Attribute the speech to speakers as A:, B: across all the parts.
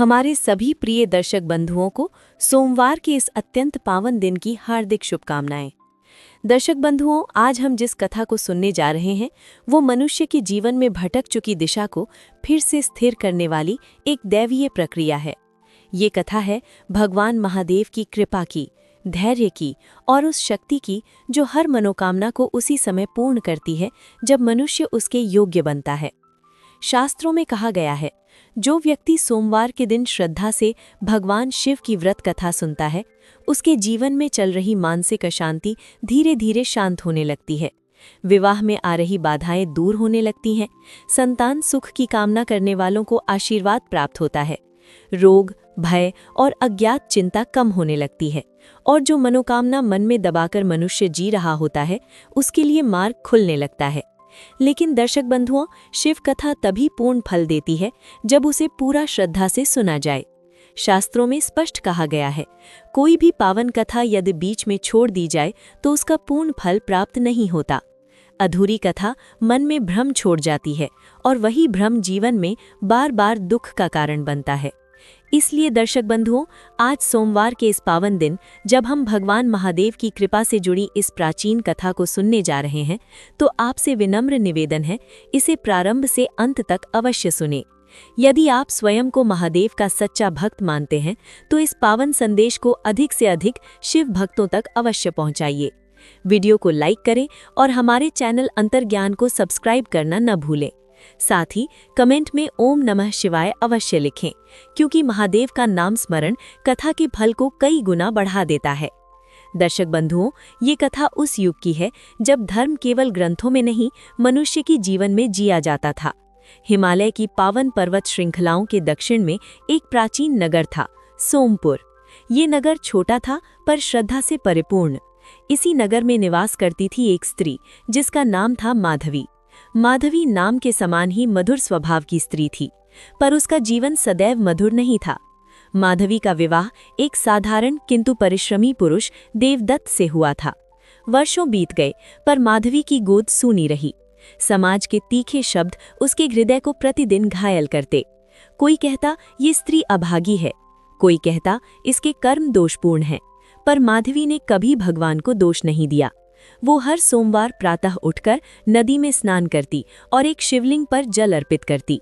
A: हमारे सभी प्रिय दर्शक बंधुओं को सोमवार के इस अत्यंत पावन दिन की हार्दिक शुभकामनाएं। दर्शक बंधुओं, आज हम जिस कथा को सुनने जा रहे हैं वो मनुष्य के जीवन में भटक चुकी दिशा को फिर से स्थिर करने वाली एक दैवीय प्रक्रिया है। ये कथा है भगवान महादेव की कृपा की, धैर्य की और उस शक्ति की जो हर मनोकामना को उसी समय पूर्ण करती है जब मनुष्य उसके योग्य बनता है। शास्त्रों में कहा गया है, जो व्यक्ति सोमवार के दिन श्रद्धा से भगवान शिव की व्रत कथा सुनता है, उसके जीवन में चल रही मानसिक अशांति धीरे धीरे शांत होने लगती है। विवाह में आ रही बाधाएं दूर होने लगती हैं। संतान सुख की कामना करने वालों को आशीर्वाद प्राप्त होता है। रोग, भय और अज्ञात चिंता कम होने लगती है और जो मनोकामना मन में दबाकर मनुष्य जी रहा होता है, उसके लिए मार्ग खुलने लगता है। लेकिन दर्शक बंधुओं, शिव कथा तभी पूर्ण फल देती है जब उसे पूरा श्रद्धा से सुना जाए। शास्त्रों में स्पष्ट कहा गया है, कोई भी पावन कथा यदि बीच में छोड़ दी जाए तो उसका पूर्ण फल प्राप्त नहीं होता। अधूरी कथा मन में भ्रम छोड़ जाती है और वही भ्रम जीवन में बार बार दुख का कारण बनता है। इसलिए दर्शक बंधुओं, आज सोमवार के इस पावन दिन जब हम भगवान महादेव की कृपा से जुड़ी इस प्राचीन कथा को सुनने जा रहे हैं, तो आपसे विनम्र निवेदन है, इसे प्रारंभ से अंत तक अवश्य सुनें। यदि आप स्वयं को महादेव का सच्चा भक्त मानते हैं तो इस पावन संदेश को अधिक से अधिक शिव भक्तों तक अवश्य पहुंचाइए। वीडियो को लाइक करें और हमारे चैनल अंतर्ज्ञान को सब्सक्राइब करना न भूलें। साथ ही कमेंट में ओम नमः शिवाय अवश्य लिखें, क्योंकि महादेव का नाम स्मरण कथा के फल को कई गुना बढ़ा देता है। दर्शक बंधुओं, ये कथा उस युग की है जब धर्म केवल ग्रंथों में नहीं, मनुष्य की जीवन में जिया जाता था। हिमालय की पावन पर्वत श्रृंखलाओं के दक्षिण में एक प्राचीन नगर था, सोमपुर। ये नगर छोटा था पर श्रद्धा से परिपूर्ण। इसी नगर में निवास करती थी एक स्त्री जिसका नाम था माधवी। माधवी नाम के समान ही मधुर स्वभाव की स्त्री थी, पर उसका जीवन सदैव मधुर नहीं था। माधवी का विवाह एक साधारण किंतु परिश्रमी पुरुष देवदत्त से हुआ था। वर्षों बीत गए पर माधवी की गोद सूनी रही। समाज के तीखे शब्द उसके हृदय को प्रतिदिन घायल करते। कोई कहता ये स्त्री अभागी है, कोई कहता इसके कर्म दोषपूर्ण हैं, पर माधवी ने कभी भगवान को दोष नहीं दिया। वो हर सोमवार प्रातः उठकर नदी में स्नान करती और एक शिवलिंग पर जल अर्पित करती।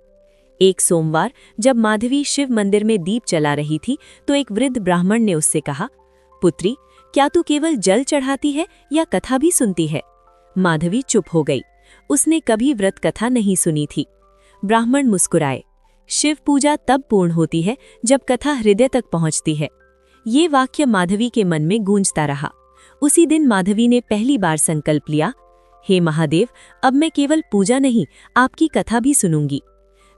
A: एक सोमवार जब माधवी शिव मंदिर में दीप जला रही थी तो एक वृद्ध ब्राह्मण ने उससे कहा, पुत्री, क्या तू केवल जल चढ़ाती है या कथा भी सुनती है? माधवी चुप हो गई। उसने कभी व्रत कथा नहीं सुनी थी। ब्राह्मण मुस्कुराए। शिव पूजा तब पूर्ण होती है जब कथा हृदय तक पहुंचती है। ये वाक्य माधवी के मन में गूंजता रहा। उसी दिन माधवी ने पहली बार संकल्प लिया, हे महादेव, अब मैं केवल पूजा नहीं, आपकी कथा भी सुनूंगी।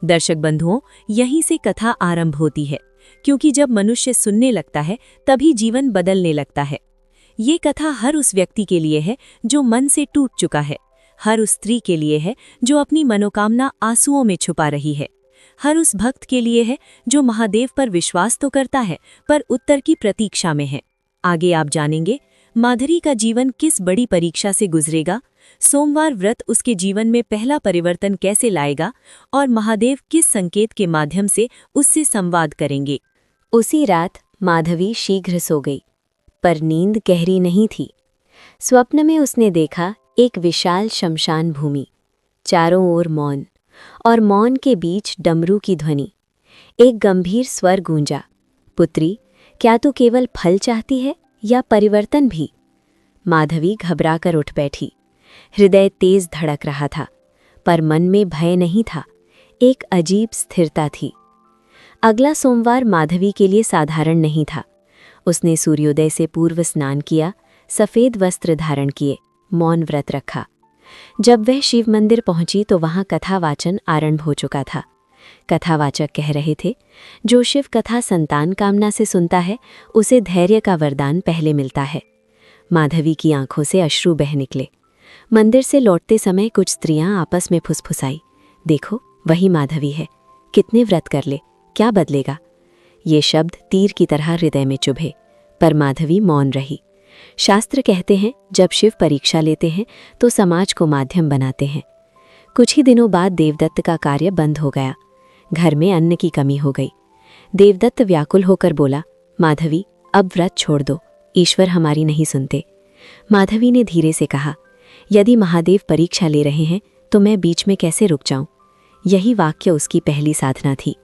A: दर्शक बंधुओं, यहीं से कथा आरंभ होती है, क्योंकि जब मनुष्य सुनने लगता है तभी जीवन बदलने लगता है। ये कथा हर उस व्यक्ति के लिए है जो मन से टूट चुका है, हर उस स्त्री के लिए है जो अपनी मनोकामना आंसुओं में छुपा रही है, हर उस भक्त के लिए है जो महादेव पर विश्वास तो करता है पर उत्तर की प्रतीक्षा में है। आगे आप जानेंगे माधवी का जीवन किस बड़ी परीक्षा से गुजरेगा, सोमवार व्रत उसके जीवन में पहला परिवर्तन कैसे लाएगा और महादेव किस संकेत के माध्यम से उससे संवाद करेंगे।
B: उसी रात माधवी शीघ्र सो गई, पर नींद गहरी नहीं थी। स्वप्न में उसने देखा एक विशाल शमशान भूमि, चारों ओर मौन, और मौन के बीच डमरू की ध्वनि। एक गंभीर स्वर गूंजा, पुत्री, क्या तू केवल फल चाहती है या परिवर्तन भी? माधवी घबराकर उठ बैठी। हृदय तेज धड़क रहा था, पर मन में भय नहीं था, एक अजीब स्थिरता थी। अगला सोमवार माधवी के लिए साधारण नहीं था। उसने सूर्योदय से पूर्व स्नान किया, सफ़ेद वस्त्र धारण किए, मौन व्रत रखा। जब वह शिव मंदिर पहुंची तो वहां कथावाचन आरंभ हो चुका था। कथावाचक कह रहे थे, जो शिव कथा संतान कामना से सुनता है उसे धैर्य का वरदान पहले मिलता है। माधवी की आंखों से अश्रु बह निकले। मंदिर से लौटते समय कुछ स्त्रियां आपस में फुसफुसाई, देखो वही माधवी है, कितने व्रत कर ले, क्या बदलेगा? ये शब्द तीर की तरह हृदय में चुभे, पर माधवी मौन रही। शास्त्र कहते हैं, जब शिव परीक्षा लेते हैं तो समाज को माध्यम बनाते हैं। कुछ ही दिनों बाद देवदत्त का कार्य बंद हो गया। घर में अन्न की कमी हो गई। देवदत्त व्याकुल होकर बोला, माधवी, अब व्रत छोड़ दो, ईश्वर हमारी नहीं सुनते। माधवी ने धीरे से कहा, यदि महादेव परीक्षा ले रहे हैं तो मैं बीच में कैसे रुक जाऊं? यही वाक्य उसकी पहली साधना थी।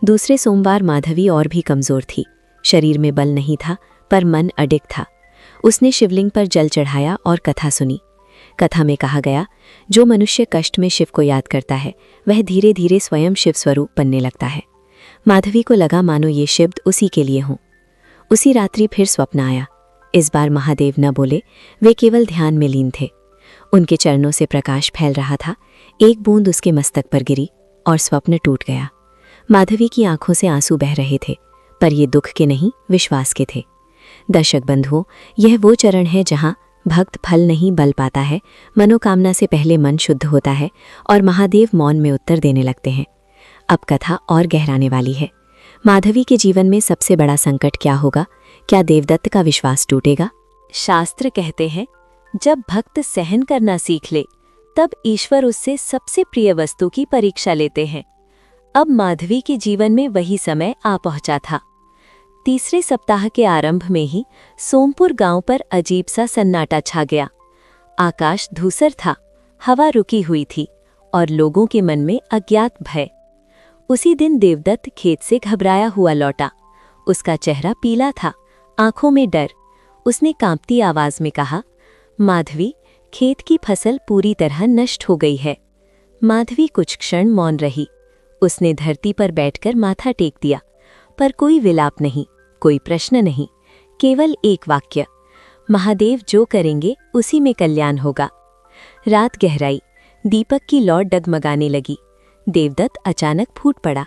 B: दूसरे सोमवार माधवी और भी कमजोर थी। शरीर में बल नहीं था, पर मन अडिग था। उसने शिवलिंग पर जल चढ़ाया और कथा सुनी। कथा में कहा गया, जो मनुष्य कष्ट में शिव को याद करता है वह धीरे धीरे स्वयं शिव स्वरूप बनने लगता है। माधवी को लगा मानो ये शब्द उसी के लिए हों। उसी रात्रि फिर स्वप्न आया। इस बार महादेव न बोले, वे केवल ध्यान में लीन थे। उनके चरणों से प्रकाश फैल रहा था। एक बूंद उसके मस्तक पर गिरी और स्वप्न टूट गया। माधवी की आंखों से आंसू बह रहे थे, पर ये दुख के नहीं, विश्वास के थे। दर्शक बंधुओं, यह वो चरण है जहां भक्त फल नहीं बल पाता है, मनोकामना से पहले मन शुद्ध होता है और महादेव मौन में उत्तर देने लगते हैं। अब कथा और गहराने वाली है। माधवी के जीवन में सबसे बड़ा संकट क्या होगा? क्या देवदत्त का विश्वास टूटेगा?
A: शास्त्र कहते हैं, जब भक्त सहन करना सीख ले तब ईश्वर उससे सबसे प्रिय वस्तु की परीक्षा लेते हैं। अब माधवी के जीवन में वही समय आ पहुंचा था। तीसरे सप्ताह के आरंभ में ही सोमपुर गांव पर अजीब सा सन्नाटा छा गया। आकाश धूसर था, हवा रुकी हुई थी और लोगों के मन में अज्ञात भय। उसी दिन देवदत्त खेत से घबराया हुआ लौटा। उसका चेहरा पीला था, आंखों में डर। उसने कांपती आवाज में कहा, माधवी, खेत की फसल पूरी तरह नष्ट हो गई है। माधवी कुछ क्षण मौन रही। उसने धरती पर बैठकर माथा टेक दिया, पर कोई विलाप नहीं, कोई प्रश्न नहीं, केवल एक वाक्य, महादेव जो करेंगे उसी में कल्याण होगा। रात गहराई, दीपक की लौ डगमगाने लगी। देवदत्त अचानक फूट पड़ा।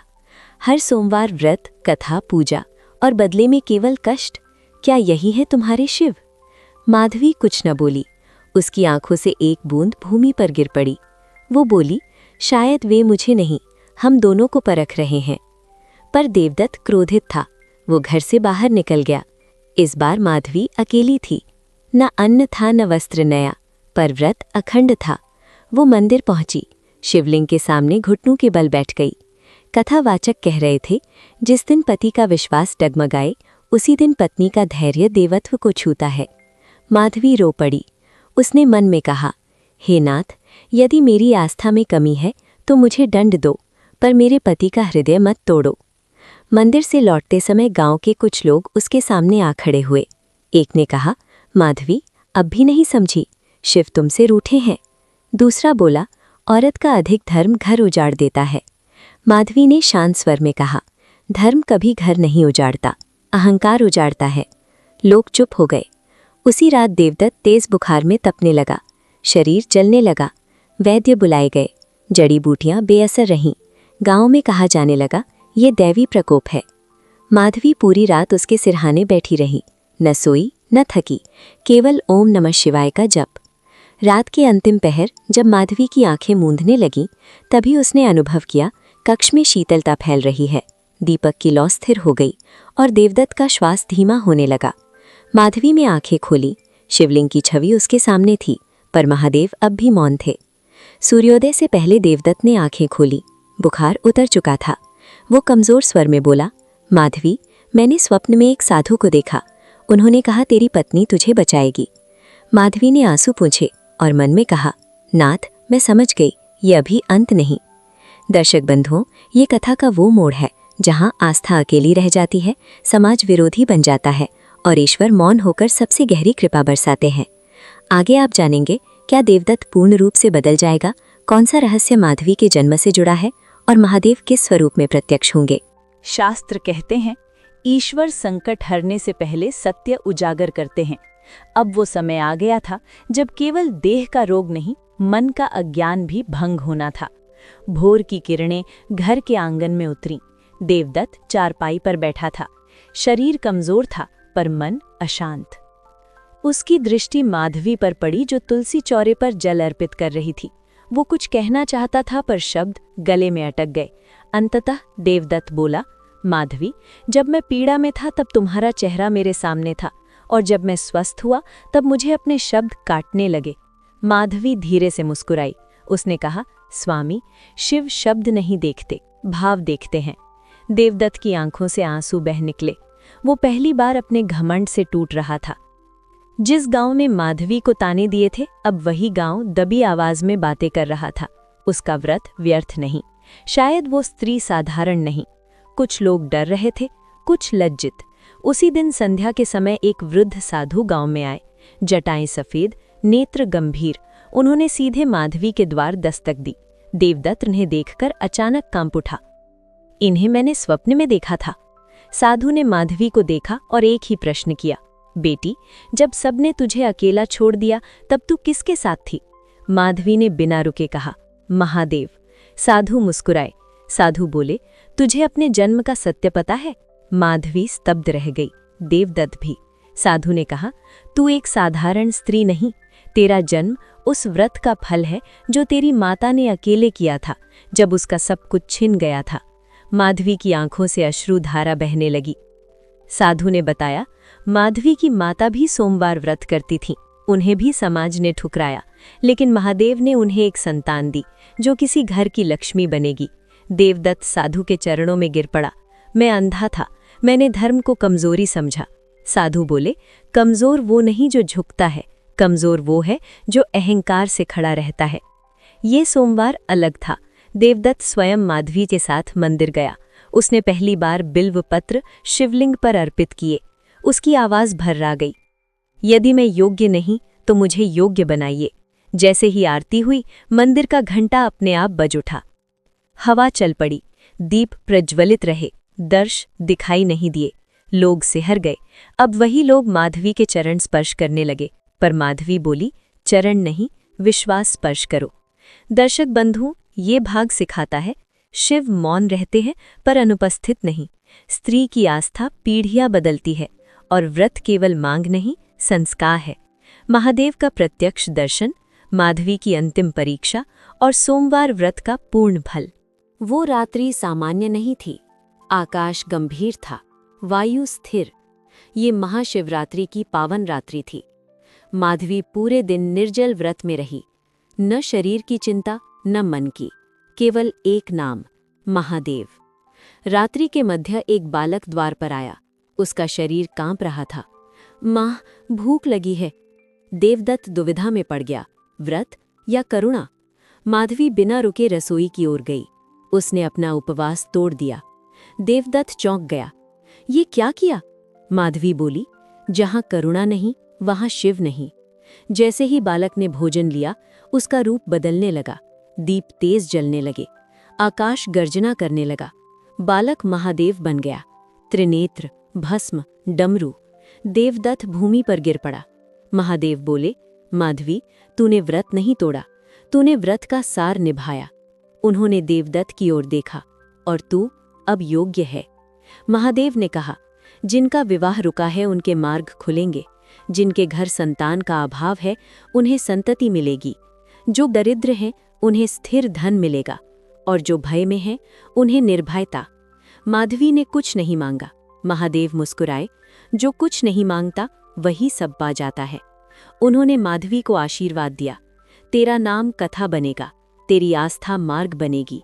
A: हर सोमवार व्रत, कथा, पूजा और बदले में केवल कष्ट, क्या यही है तुम्हारे शिव? माधवी कुछ न बोली। उसकी आंखों से एक बूंद भूमि पर गिर पड़ी। वो बोली, शायद वे मुझे नहीं, हम दोनों को परख रहे हैं। पर देवदत्त क्रोधित था। वो घर से बाहर निकल गया। इस बार माधवी अकेली थी। न अन्न था न वस्त्र नया, पर व्रत अखंड था। वो मंदिर पहुंची, शिवलिंग के सामने घुटनों के बल बैठ गई। कथावाचक कह रहे थे, जिस दिन पति का विश्वास डगमगाए उसी दिन पत्नी का धैर्य देवत्व को छूता है। माधवी रो पड़ी। उसने मन में कहा, हे नाथ, यदि मेरी आस्था में कमी है तो मुझे दंड दो, पर मेरे पति का हृदय मत तोड़ो। मंदिर से लौटते समय गांव के कुछ लोग उसके सामने आ खड़े हुए। एक ने कहा, माधवी, अब भी नहीं समझी, शिव तुमसे रूठे हैं। दूसरा बोला, औरत का अधिक धर्म घर उजाड़ देता है। माधवी ने शांत स्वर में कहा, धर्म कभी घर नहीं उजाड़ता, अहंकार उजाड़ता है। लोग चुप हो गए। उसी रात देवदत्त तेज बुखार में तपने लगा। शरीर जलने लगा। वैद्य बुलाए गए। जड़ी बूटियां बेअसर रहीं। गांव में कहा जाने लगा, ये दैवी प्रकोप है। माधवी पूरी रात उसके सिरहाने बैठी रही, न सोई न थकी, केवल ओम नमः शिवाय का जप। रात के अंतिम पहर जब माधवी की आंखें मूंदने लगीं, तभी उसने अनुभव किया, कक्ष में शीतलता फैल रही है। दीपक की लौ स्थिर हो गई और देवदत्त का श्वास धीमा होने लगा। माधवी में आंखें खोली। शिवलिंग की छवि उसके सामने थी, पर महादेव अब भी मौन थे। सूर्योदय से पहले देवदत्त ने आंखें खोली। बुखार उतर चुका था। वो कमजोर स्वर में बोला, माधवी, मैंने स्वप्न में एक साधु को देखा। उन्होंने कहा तेरी पत्नी तुझे बचाएगी। माधवी ने आंसू पूछे और मन में कहा, नाथ, मैं समझ गई, ये अभी अंत नहीं। दर्शक बंधुओं, ये कथा का वो मोड़ है जहां आस्था अकेली रह जाती है, समाज विरोधी बन जाता है और ईश्वर मौन होकर सबसे गहरी कृपा बरसाते हैं। आगे आप जानेंगे, क्या देवदत्त पूर्ण रूप से बदल जाएगा? कौन सा रहस्य माधवी के जन्म से जुड़ा है और महादेव किस स्वरूप में प्रत्यक्ष होंगे? शास्त्र कहते हैं, ईश्वर संकट हरने से पहले सत्य उजागर करते हैं। अब वो समय आ गया था जब केवल देह का रोग नहीं, मन का अज्ञान भी भंग होना था। भोर की किरणें घर के आंगन में उतरीं। देवदत्त चारपाई पर बैठा था। शरीर कमजोर था, पर मन अशांत। उसकी दृष्टि माधवी पर पड़ी, जो तुलसी चौरे पर जल अर्पित कर रही थी। वो कुछ कहना चाहता था, पर शब्द गले में अटक गए। अंततः देवदत्त बोला, माधवी, जब मैं पीड़ा में था तब तुम्हारा चेहरा मेरे सामने था, और जब मैं स्वस्थ हुआ तब मुझे अपने शब्द काटने लगे। माधवी धीरे से मुस्कुराई। उसने कहा, स्वामी, शिव शब्द नहीं देखते, भाव देखते हैं। देवदत्त की आंखों से आंसू बह निकले। वो पहली बार अपने घमंड से टूट रहा था। जिस गांव ने माधवी को ताने दिए थे, अब वही गांव दबी आवाज में बातें कर रहा था। उसका व्रत व्यर्थ नहीं, शायद वो स्त्री साधारण नहीं। कुछ लोग डर रहे थे, कुछ लज्जित। उसी दिन संध्या के समय एक वृद्ध साधु गांव में आए। जटाएं सफेद, नेत्र गंभीर। उन्होंने सीधे माधवी के द्वार दस्तक दी। देवदत्त उन्हें देखकर अचानक कांप उठा। इन्हें मैंने स्वप्न में देखा था। साधु ने माधवी को देखा और एक ही प्रश्न किया, बेटी, जब सबने तुझे अकेला छोड़ दिया तब तू किसके साथ थी? माधवी ने बिना रुके कहा, महादेव। साधु मुस्कुराए। साधु बोले, तुझे अपने जन्म का सत्य पता है? माधवी स्तब्ध रह गई, देवदत्त भी। साधु ने कहा, तू एक साधारण स्त्री नहीं, तेरा जन्म उस व्रत का फल है जो तेरी माता ने अकेले किया था, जब उसका सब कुछ छिन गया था। माधवी की आंखों से अश्रुधारा बहने लगी। साधु ने बताया, माधवी की माता भी सोमवार व्रत करती थीं। उन्हें भी समाज ने ठुकराया, लेकिन महादेव ने उन्हें एक संतान दी जो किसी घर की लक्ष्मी बनेगी। देवदत्त साधु के चरणों में गिर पड़ा। मैं अंधा था, मैंने धर्म को कमजोरी समझा। साधु बोले, कमजोर वो नहीं जो झुकता है, कमजोर वो है जो अहंकार से खड़ा रहता है। ये सोमवार अलग था। देवदत्त स्वयं माधवी के साथ मंदिर गया। उसने पहली बार बिल्व पत्र शिवलिंग पर अर्पित किए। उसकी आवाज भर्रा गई, यदि मैं योग्य नहीं तो मुझे योग्य बनाइए। जैसे ही आरती हुई, मंदिर का घंटा अपने आप बज उठा। हवा चल पड़ी, दीप प्रज्वलित रहे, दर्श दिखाई नहीं दिए। लोग सिहर गए। अब वही लोग माधवी के चरण स्पर्श करने लगे, पर माधवी बोली, चरण नहीं, विश्वास स्पर्श करो। दर्शक बंधुओं, ये भाग सिखाता है, शिव मौन रहते हैं पर अनुपस्थित नहीं। स्त्री की आस्था पीढ़ियां बदलती है, और व्रत केवल मांग नहीं, संस्कार है। महादेव का प्रत्यक्ष दर्शन, माधवी की अंतिम परीक्षा और सोमवार व्रत का पूर्ण फल।
B: वो रात्रि सामान्य नहीं थी। आकाश गंभीर था, वायु स्थिर। ये महाशिवरात्रि की पावन रात्रि थी। माधवी पूरे दिन निर्जल व्रत में रही। न शरीर की चिंता, न मन की, केवल एक नाम, महादेव। रात्रि के मध्य एक बालक द्वार पर आया। उसका शरीर कांप रहा था। माँ, भूख लगी है। देवदत्त दुविधा में पड़ गया, व्रत या करुणा? माधवी बिना रुके रसोई की ओर गई। उसने अपना उपवास तोड़ दिया। देवदत्त चौंक गया। ये क्या किया? माधवी बोली, जहां करुणा नहीं वहां शिव नहीं। जैसे ही बालक ने भोजन लिया, उसका रूप बदलने लगा। दीप तेज जलने लगे, आकाश गर्जना करने लगा। बालक महादेव बन गया, त्रिनेत्र, भस्म, डमरू। देवदत्त भूमि पर गिर पड़ा। महादेव बोले, माधवी, तूने व्रत नहीं तोड़ा, तूने व्रत का सार निभाया। उन्होंने देवदत्त की ओर देखा, और तू अब योग्य है। महादेव ने कहा, जिनका विवाह रुका है उनके मार्ग खुलेंगे। जिनके घर संतान का अभाव है उन्हें संतति मिलेगी। जो दरिद्र हैं उन्हें स्थिर धन मिलेगा, और जो भय में हैं उन्हें निर्भयता। माधवी ने कुछ नहीं मांगा। महादेव मुस्कुराए, जो कुछ नहीं मांगता वही सब पा जाता है। उन्होंने माधवी को आशीर्वाद दिया, तेरा नाम कथा बनेगा, तेरी आस्था मार्ग बनेगी।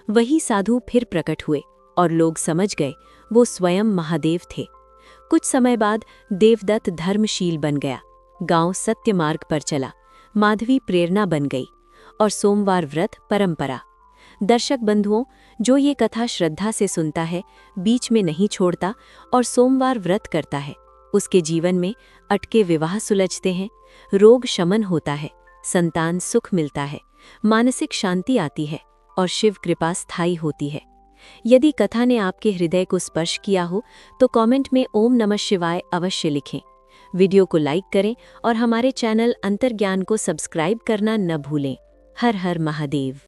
B: वही साधु फिर प्रकट हुए, और लोग समझ गए वो स्वयं महादेव थे। कुछ समय बाद देवदत्त धर्मशील बन गया। गांव सत्य मार्ग पर चला। माधवी प्रेरणा बन गई, और सोमवार व्रत परंपरा। दर्शक बंधुओं, जो ये कथा श्रद्धा से सुनता है, बीच में नहीं छोड़ता और सोमवार व्रत करता है, उसके जीवन में अटके विवाह सुलझते हैं, रोग शमन होता है, संतान सुख मिलता है, मानसिक शांति आती है और शिव कृपा स्थायी होती है। यदि कथा ने आपके हृदय को स्पर्श किया हो तो कमेंट में ओम नमः शिवाय अवश्य लिखें। वीडियो को लाइक करें और हमारे चैनल अंतर्ज्ञान को सब्सक्राइब करना न भूलें। हर हर महादेव।